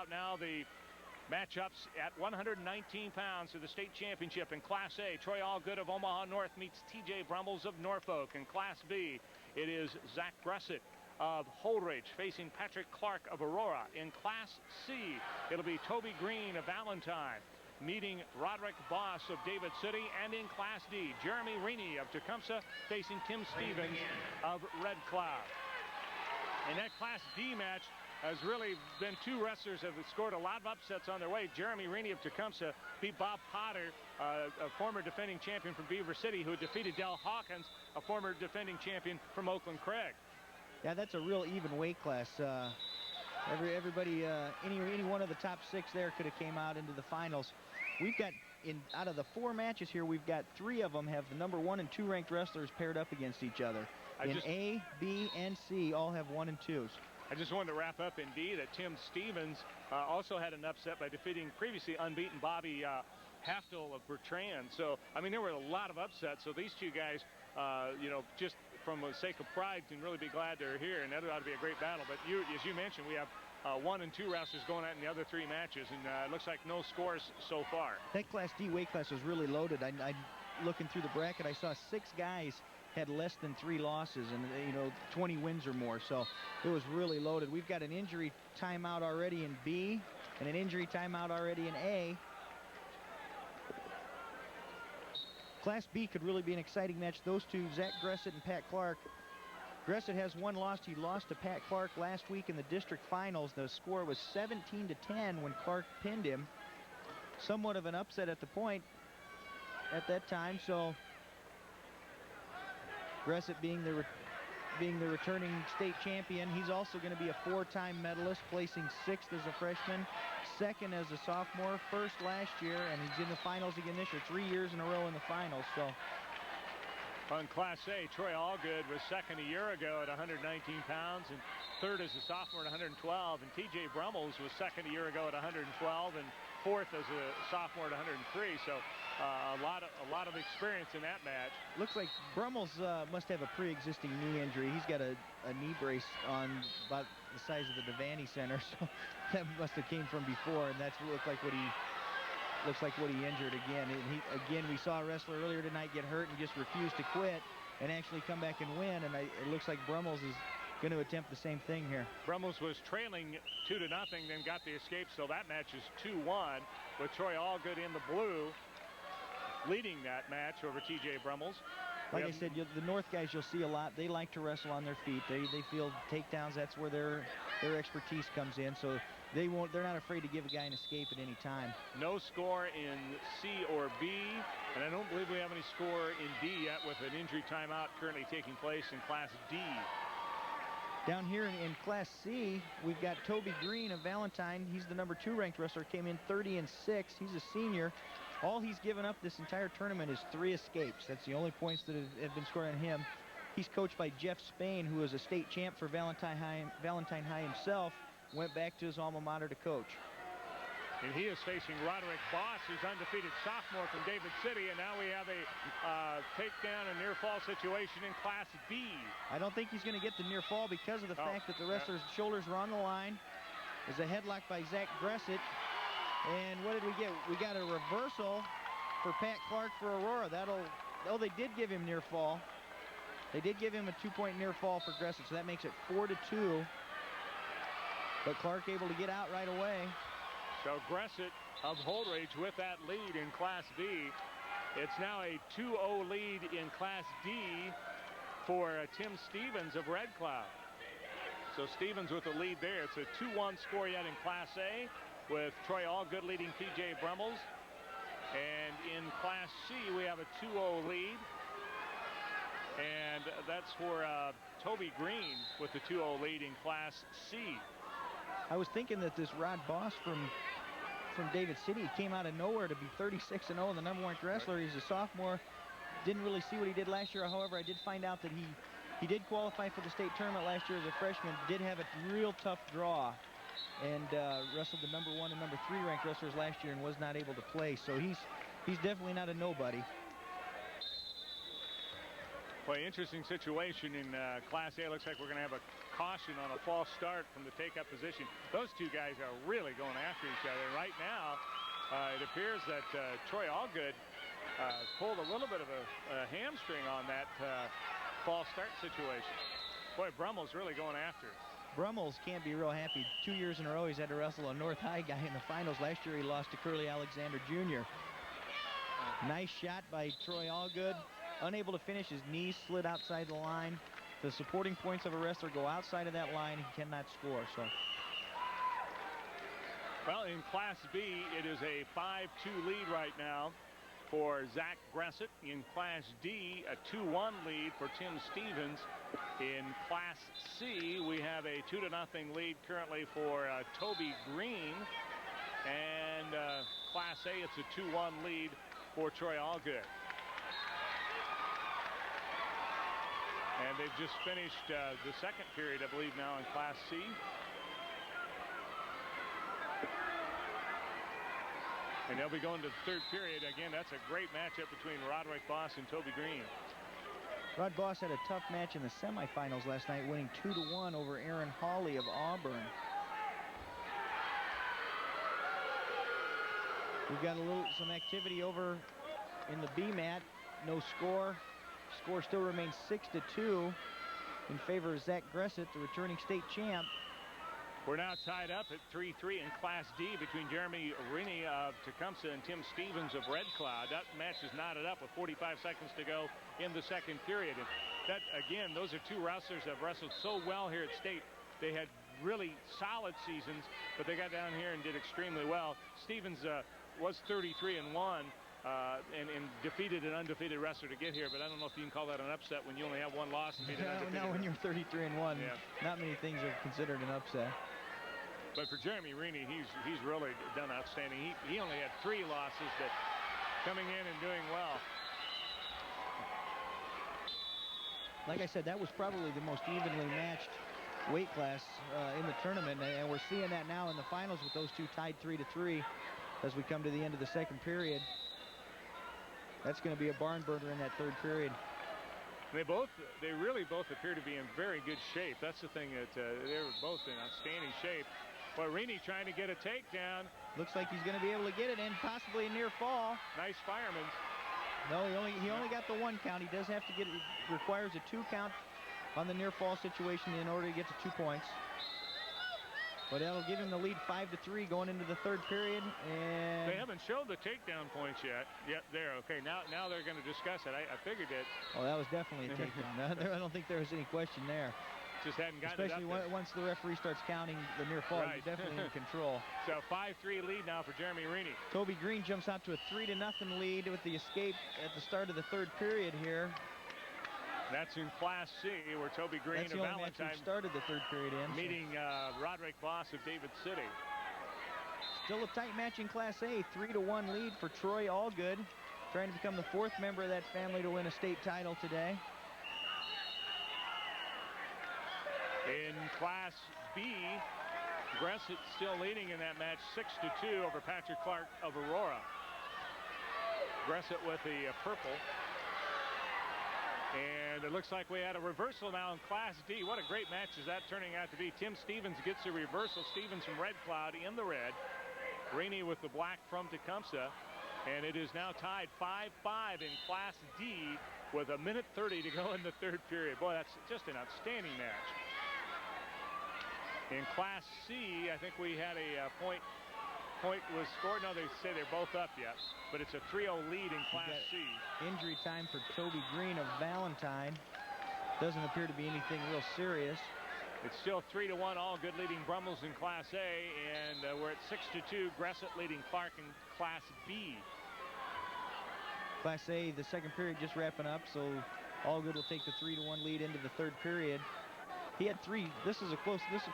out now the matchups at 119 pounds for the state championship. In Class A, Troy Allgood of Omaha North meets TJ Brummels of Norfolk. In Class B, it is Zach Gressett of Holdredge facing Patrick Clark of Aurora. In Class C, it'll be Toby Green of Valentine meeting Roderick Boss of David City. And in Class D, Jeremy Rine of Tecumseh facing Tim Stevens of Red Cloud. In that Class D match has really been two wrestlers have scored a lot of upsets on their way. Jeremy Rine of Tecumseh beat Bob Potter, a former defending champion from Beaver City, who defeated Del Hawkins, a former defending champion from Oakland Craig. Yeah, that's a real even weight class. Everybody, any one of the top 6 there could have came out into the finals. We've got, out of the 4 matches here, we've got 3 of them have the number 1 and 2 ranked wrestlers paired up against each other. A, B, and C all have 1 and 2s. I just wanted to wrap up in D that Tim Stevens also had an upset by defeating previously unbeaten Bobby Haftel of Bertrand. So, I mean, there were a lot of upsets. So these two guys, you know, just from the sake of pride, can really be glad they're here. And that ought to be a great battle. But as you mentioned, we have 1 and 2 wrestlers going out in the other 3 matches. And it looks like no scores so far. That Class D weight class was really loaded. I looking through the bracket, I saw 6 guys had less than 3 losses and, you know, 20 wins or more. So it was really loaded. We've got an injury timeout already in B and an injury timeout already in A. Class B could really be an exciting match. Those two, Zach Gressett and Pat Clark. Gresset has 1 loss. He lost to Pat Clark last week in the district finals. The score was 17-10 when Clark pinned him. Somewhat of an upset at the point at that time. So Gresset being the returning state champion. He's also going to be a 4-time medalist, placing 6th as a freshman, 2nd as a sophomore, 1st last year, and he's in the finals again this year, 3 years in a row in the finals. So on Class A, Troy Allgood was 2nd a year ago at 119 pounds and 3rd as a sophomore at 112. And TJ Brummels was 2nd a year ago at 112 and 4th as a sophomore at 103. So a lot of experience in that match. Looks like Brummels must have a pre-existing knee injury. He's got a knee brace on about the size of the Devaney Center, so that must have came from before, and that's looks like what he injured again. And we saw a wrestler earlier tonight get hurt and just refuse to quit and actually come back and win, and it looks like Brummels is going to attempt the same thing here. Brummels was trailing 2-0, then got the escape, so that match is 2-1 with Troy Allgood in the blue, leading that match over TJ Brummels. Like I said, the North guys you'll see a lot. They like to wrestle on their feet. They feel takedowns. That's where their expertise comes in. So they're not afraid to give a guy an escape at any time. No score in C or B, and I don't believe we have any score in D yet, with an injury timeout currently taking place in Class D. Down here in Class C, we've got Toby Green of Valentine. He's the number 2 ranked wrestler. Came in 30-6. He's a senior. All he's given up this entire tournament is 3 escapes. That's the only points that have been scored on him. He's coached by Jeff Spain, who is a state champ for Valentine High himself. Went back to his alma mater to coach. And he is facing Roderick Boss, who's undefeated sophomore from David City. And now we have a takedown and near fall situation in Class B. I don't think he's going to get the near fall because of the fact that the wrestler's shoulders were on the line. There's a headlock by Zach Gressett. And what did we get? We got a reversal for Pat Clark for Aurora. They did give him near fall. They did give him a 2-point near fall for Gresset, so that makes it 4-2. But Clark able to get out right away. So Gresset of Holdredge with that lead in Class B. It's now a 2-0 lead in Class D for Tim Stevens of Red Cloud. So Stevens with the lead there. It's a 2-1 score yet in Class A, with Troy Allgood leading TJ Brummels. And in Class C, we have a 2-0 lead. And that's for Toby Green with the 2-0 lead in Class C. I was thinking that this Rod Boss from David City came out of nowhere to be 36-0 and the number 1 wrestler. He's a sophomore. Didn't really see what he did last year. However, I did find out that he did qualify for the state tournament last year as a freshman. Did have a real tough draw. And wrestled the number 1 and number 3 ranked wrestlers last year and was not able to play. So he's definitely not a nobody. Well, interesting situation in Class A. Looks like we're going to have a caution on a false start from the take-up position. Those two guys are really going after each other. Right now, it appears that Troy Allgood pulled a little bit of a hamstring on that false start situation. Boy, Brummels really going after it. Brummels can't be real happy. 2 years in a row he's had to wrestle a North High guy in the finals. Last year he lost to Curly Alexander Jr. Nice shot by Troy Allgood. Unable to finish, his knees slid outside the line. The supporting points of a wrestler go outside of that line, he cannot score. So, well, in Class B, it is a 5-2 lead right now for Zach Gresset. In Class D, a 2-1 lead for Tim Stevens. In Class C, we have a 2-0 lead currently for Toby Green. And Class A, it's a 2-1 lead for Troy Allgood. And they've just finished the second period, I believe, now in Class C. And they'll be going to the third period. Again, that's a great matchup between Roderick Boss and Toby Green. Rod Boss had a tough match in the semifinals last night, winning 2-1 over Aaron Hawley of Auburn. We've got some activity over in the B mat. No score. Score still remains 6-2 in favor of Zach Gresset, the returning state champ. We're now tied up at 3-3 in Class D between Jeremy Rine of Tecumseh and Tim Stevens of Red Cloud. That match is knotted up with 45 seconds to go in the second period. And that, again, those are two wrestlers that have wrestled so well here at state. They had really solid seasons, but they got down here and did extremely well. Stevens was 33-1 and defeated an undefeated wrestler to get here, but I don't know if you can call that an upset when you only have one loss and beat an undefeated. No, when you're 33-1, yeah. Not many things are considered an upset. But for Jeremy Rine, he's really done outstanding. He only had 3 losses, but coming in and doing well. Like I said, that was probably the most evenly matched weight class in the tournament, and we're seeing that now in the finals with those two tied 3-3 as we come to the end of the second period. That's going to be a barn burner in that third period. They really both appear to be in very good shape. That's the thing, that they're both in outstanding shape. But Rine trying to get a takedown. Looks like he's going to be able to get it in, possibly a near fall. Nice fireman. No, he only got the 1 count. He does have to get it. Requires a 2 count on the near fall situation in order to get to 2 points. But that'll give him the lead 5-3 going into the third period. And they haven't showed the takedown points yet. Yep, there. Okay, now they're going to discuss it. I figured it. Oh, that was definitely a takedown. I don't think there was any question there. Just hadn't gotten Especially it up once the referee starts counting the near fall, right. You're definitely in control. So 5-3 lead now for Jeremy Rine. Toby Green jumps out to a 3-0 lead with the escape at the start of the third period here. That's in Class C, where Toby Green and Valentine started the third period in. Meeting Roderick Boss of David City. Still a tight match in Class A. 3-1 lead for Troy Allgood, trying to become the 4th member of that family to win a state title today. In Class B, Gresset still leading in that match 6-2 over Patrick Clark of Aurora. Gresset with the purple. And it looks like we had a reversal now in Class D. What a great match is that turning out to be. Tim Stevens gets a reversal. Stevens from Red Cloud in the red. Rine with the black from Tecumseh. And it is now tied 5-5 in Class D with 1:30 to go in the third period. Boy, that's just an outstanding match. In Class C, I think we had a point was scored. No, they say they're both up yet, but it's a 3-0 lead in Class C. Injury time for Toby Green of Valentine. Doesn't appear to be anything real serious. It's still 3-1, Allgood leading Brummels in Class A, and we're at 6-2, Gresset leading Clark in Class B. Class A, the second period just wrapping up, so Allgood will take the 3-1 lead into the third period. He had 3. This is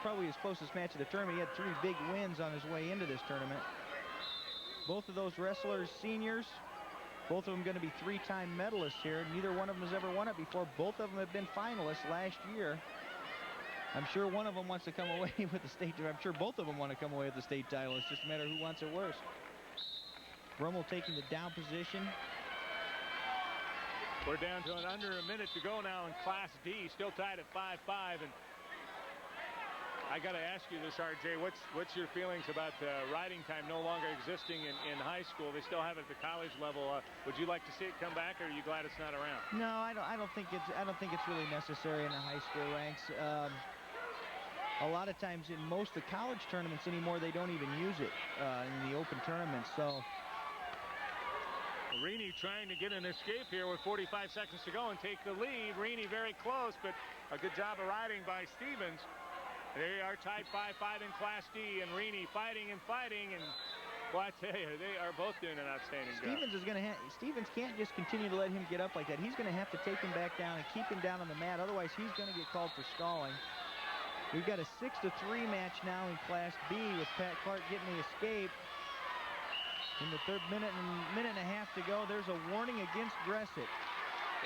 probably his closest match of the tournament. He had 3 big wins on his way into this tournament. Both of those wrestlers seniors. Both of them going to be 3-time medalists here. Neither one of them has ever won it before. Both of them have been finalists last year. I'm sure one of them wants to come away with the state. I'm sure both of them want to come away with the state title. It's just a matter of who wants it worse. Brummel taking the down position. We're down to under a minute to go now in Class D, still tied at 5-5, and I got to ask you this, RJ. What's your feelings about riding time no longer existing in high school? They still have it at the college level. Would you like to see it come back, or are you glad it's not around? No, I don't think it's really necessary in the high school ranks. A lot of times in most of the college tournaments anymore, they don't even use it in the open tournaments. So Rine trying to get an escape here with 45 seconds to go and take the lead. Rine very close, but a good job of riding by Stevens. They are tied 5-5 in Class D, and Rine fighting and fighting, and well, I tell you, they are both doing an outstanding job. Stevens can't just continue to let him get up like that. He's going to have to take him back down and keep him down on the mat. Otherwise, he's going to get called for stalling. We've got a 6-3 match now in Class B with Pat Clark getting the escape. In the third minute and a half to go, there's a warning against Gresset.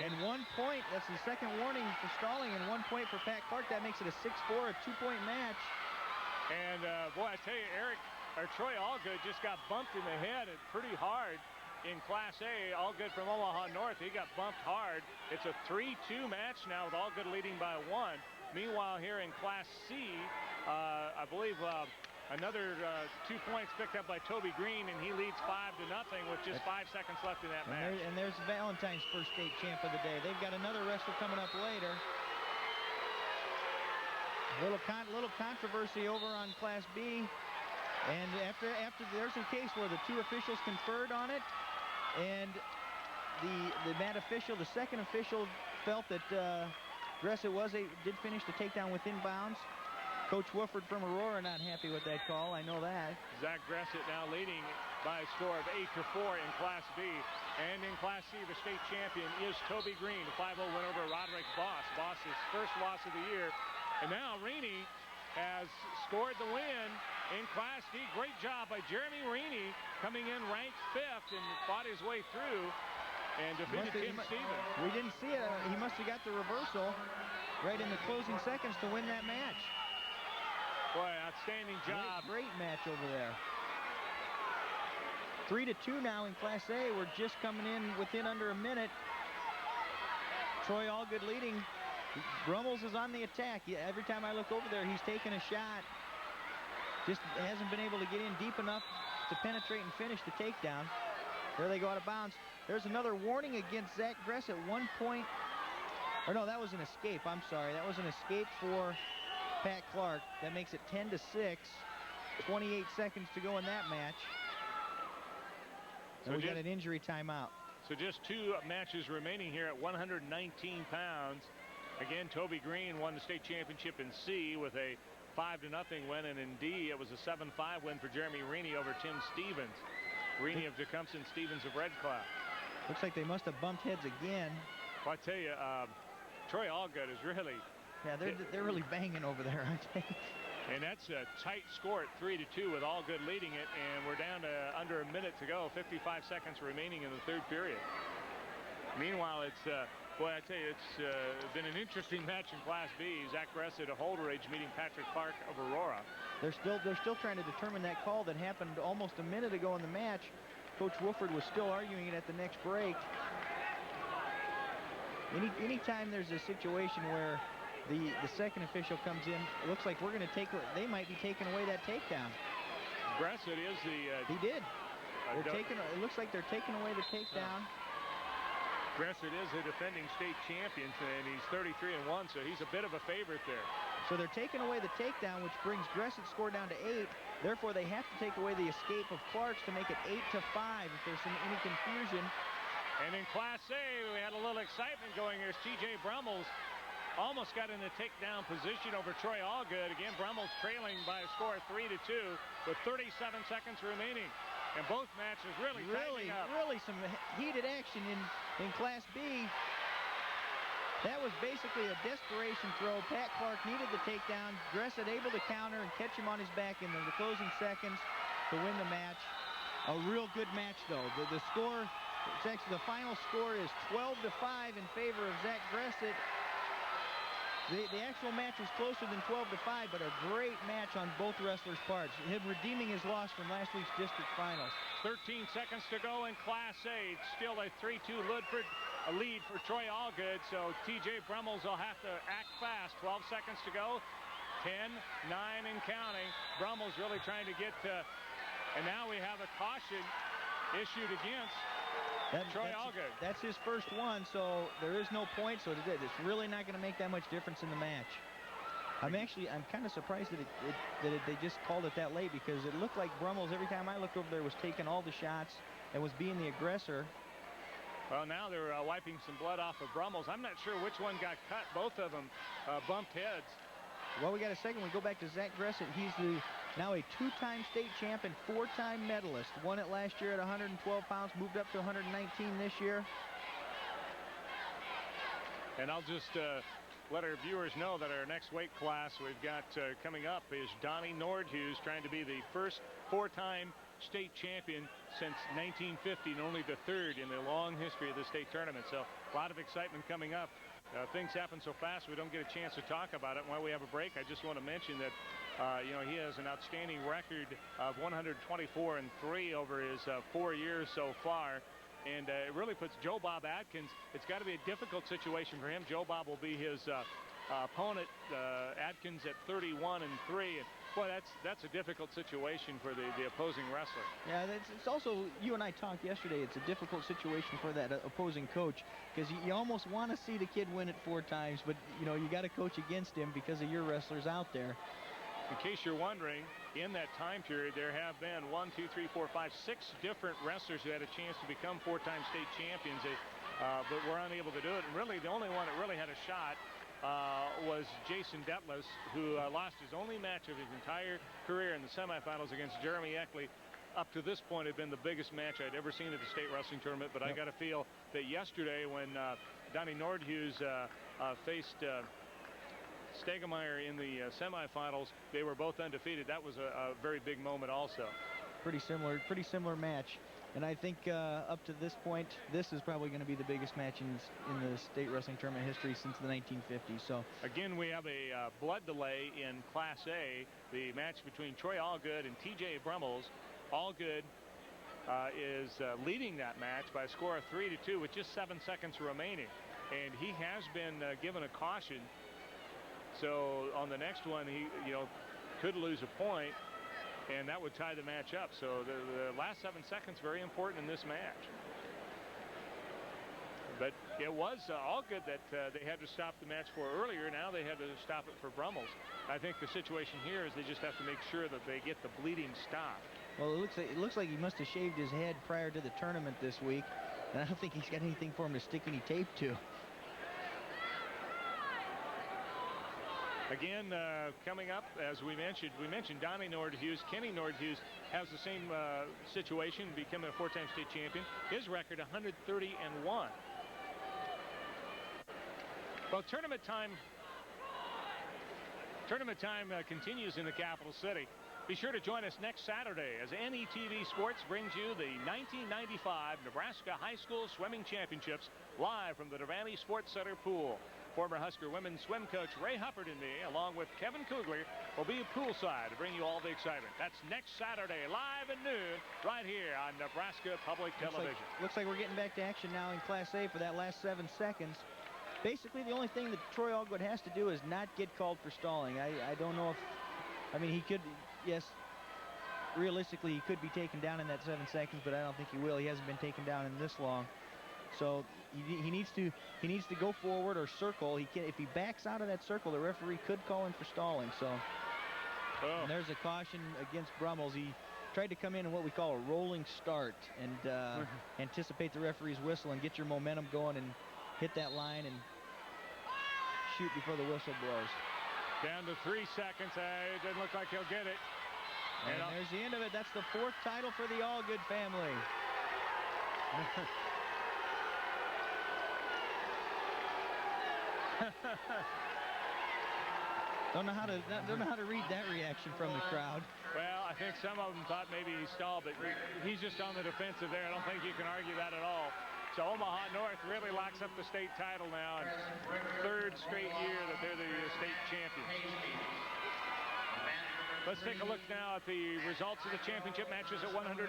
And 1 point, that's the second warning for stalling, and 1 point for Pat Clark. That makes it a 6-4, a 2-point match. And boy, I tell you, Troy Allgood just got bumped in the head pretty hard in Class A. Allgood from Omaha North, he got bumped hard. It's a 3-2 match now with Allgood leading by 1. Meanwhile, here in Class C, I believe another 2 points picked up by Toby Green, and he leads 5-0 with just 5 seconds left in that match. And there's Valentine's first state champ of the day. They've got another wrestler coming up later. Little controversy over on Class B. And after there's a case where the two officials conferred on it, and the mat official, the second official, felt that Gresset did finish the takedown within bounds. Coach Wooford from Aurora not happy with that call. I know that. Zach Gresset now leading by a score of 8-4 in Class B. And in Class C, the state champion is Toby Green, a 5-0 win over Roderick Boss. Boss's first loss of the year. And now Rine has scored the win in Class D. Great job by Jeremy Rine, coming in ranked 5th and fought his way through and defeated Tim Stevens. We didn't see it. He must have got the reversal right in the closing seconds to win that match. Boy, outstanding job. Great match over there. 3-2 now in Class A. We're just coming in within under a minute. Troy Allgood leading. Brummels is on the attack. Every time I look over there, he's taking a shot. Just hasn't been able to get in deep enough to penetrate and finish the takedown. There they go out of bounds. There's another warning against Zach Gresset. 1 point. Or no, that was an escape. I'm sorry. That was an escape for Pat Clark. That makes it 10-6. 28 seconds to go in that match. So we got an injury timeout. So just 2 matches remaining here at 119 pounds. Again, Toby Green won the state championship in C with a 5-0 win, and in D it was a 7-5 win for Jeremy Rine over Tim Stevens. Rine of Tecumseh and Stevens of Red Cloud. Looks like they must have bumped heads again. Well, I tell you, Troy Allgood is really... Yeah, they're really banging over there, aren't they? And that's a tight score at 3-2 with Allgood leading it, and we're down to under a minute to go. 55 seconds remaining in the third period. Meanwhile, it's boy, I tell you, it's been an interesting match in Class B. Zach Gresset of Holdredge meeting Patrick Clark of Aurora. They're still trying to determine that call that happened almost a minute ago in the match. Coach Wooford was still arguing it at the next break. Anytime there's a situation where the second official comes in, it looks like they might be taking away that takedown. Gresset is the... he did. It looks like they're taking away the takedown. Gresset is a defending state champion, and he's 33-1, so he's a bit of a favorite there. So they're taking away the takedown, which brings Gresset's score down to 8. Therefore, they have to take away the escape of Clark's to make it 8-5 if there's any confusion. And in Class A, we had a little excitement going here. T.J. Brummels almost got in the takedown position over Troy Allgood. Again, Brummels trailing by a score of 3-2 with 37 seconds remaining. And both matches really some heated action in Class B. That was basically a desperation throw. Pat Clark needed the takedown. Gresset able to counter and catch him on his back in the closing seconds to win the match. A real good match, though. The score, the final score is 12-5 in favor of Zach Gresset. The actual match was closer than 12-5, but a great match on both wrestlers' parts. Him redeeming his loss from last week's district finals. 13 seconds to go in Class A. It's still a 3-2 lead for Troy Allgood, so T.J. Brummels will have to act fast. 12 seconds to go. 10, 9, and counting. Brummels really trying to get to, and now we have a caution issued against Troy Allgood. That's his first one, so there is no point, so it's really not going to make that much difference in the match. I'm kind of surprised that they just called it that late, because it looked like Brummels, every time I looked over there, was taking all the shots and was being the aggressor. Well, now they're wiping some blood off of Brummels. I'm not sure which one got cut. Both of them bumped heads. Well, we got a second. We go back to Zach Gresset. He's now a two-time state champion, four-time medalist. Won it last year at 112 pounds, moved up to 119 this year. And I'll just let our viewers know that our next weight class we've got coming up is Donnie Nordhughes, trying to be the first four-time state champion since 1950, and only the third in the long history of the state tournament. So a lot of excitement coming up. Things happen so fast we don't get a chance to talk about it. While we have a break, I just want to mention that he has an outstanding record of 124-3 over his 4 years so far. And it really puts Joe Bob Atkins. It's got to be a difficult situation for him. Joe Bob will be his opponent, Atkins, at 31-3. And boy, that's a difficult situation for the opposing wrestler. Yeah, it's also, you and I talked yesterday, it's a difficult situation for that opposing coach, because you almost want to see the kid win it 4 times, but you got to coach against him because of your wrestlers out there. In case you're wondering, in that time period, there have been 1, 2, 3, 4, 5, 6 different wrestlers who had a chance to become 4-time state champions, but were unable to do it. And really, the only one that really had a shot was Jason Detless, who lost his only match of his entire career in the semifinals against Jeremy Eckley. Up to this point, had been the biggest match I'd ever seen at the state wrestling tournament. But I got to feel that yesterday, when Donnie Nordhughes faced Stegemeyer in the semifinals, they were both undefeated. That was a very big moment also. Pretty similar match. And I think up to this point, this is probably going to be the biggest match in the state wrestling tournament history since the 1950s. So again, we have a blood delay in Class A, the match between Troy Allgood and TJ Brummels. Allgood is leading that match by a score of 3-2 with just 7 seconds remaining, and he has been given a caution. So on the next one, he could lose a point, and that would tie the match up. So the last 7 seconds very important in this match. But it was Allgood that they had to stop the match for earlier. Now they had to stop it for Brummels. I think the situation here is they just have to make sure that they get the bleeding stopped. Well, it looks like he must have shaved his head prior to the tournament this week, and I don't think he's got anything for him to stick any tape to. Again, coming up, as we mentioned Donnie Nordhughes. Kenny Nordhughes has the same situation, becoming a 4-time state champion. His record, 130-1. Well, tournament time continues in the capital city. Be sure to join us next Saturday as NETV Sports brings you the 1995 Nebraska High School Swimming Championships live from the Devaney Sports Center pool. Former Husker women's swim coach Ray Huppert and me, along with Kevin Kugler, will be poolside to bring you all the excitement. That's next Saturday, live at noon, right here on Nebraska Public Television. Looks like we're getting back to action now in Class A for that last 7 seconds. Basically, the only thing that Troy Allgood has to do is not get called for stalling. I don't know if, he could, yes, realistically, he could be taken down in that 7 seconds, but I don't think he will. He hasn't been taken down in this long. So he needs to go forward or circle. If he backs out of that circle, the referee could call him for stalling. So and there's a caution against Brummels. He tried to come in what we call a rolling start and anticipate the referee's whistle and get your momentum going and hit that line and shoot before the whistle blows. Down to 3 seconds. It doesn't look like he'll get it. And there's the end of it. That's the 4th title for the Allgood family. Don't know how to read that reaction from the crowd. Well, I think some of them thought maybe he stalled, but he's just on the defensive there. I don't think you can argue that at all. So Omaha North really locks up the state title now, and 3rd straight year that they're the state champions. Let's take a look now at the results of the championship matches at 119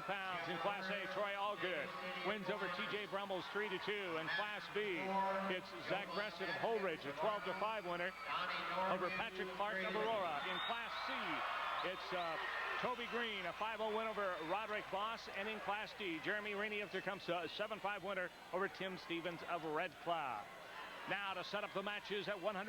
pounds. In Class A, Troy Allgood wins over TJ Brummels 3-2. In Class B, it's Zach Gressett of Holdredge, a 12-5 winner over Patrick Clark of Aurora. In Class C, it's Toby Green, a 5-0 win over Roderick Boss. And in Class D, Jeremy Rine of Tecumseh, a 7-5 winner over Tim Stevens of Red Cloud. Now to set up the matches at 100.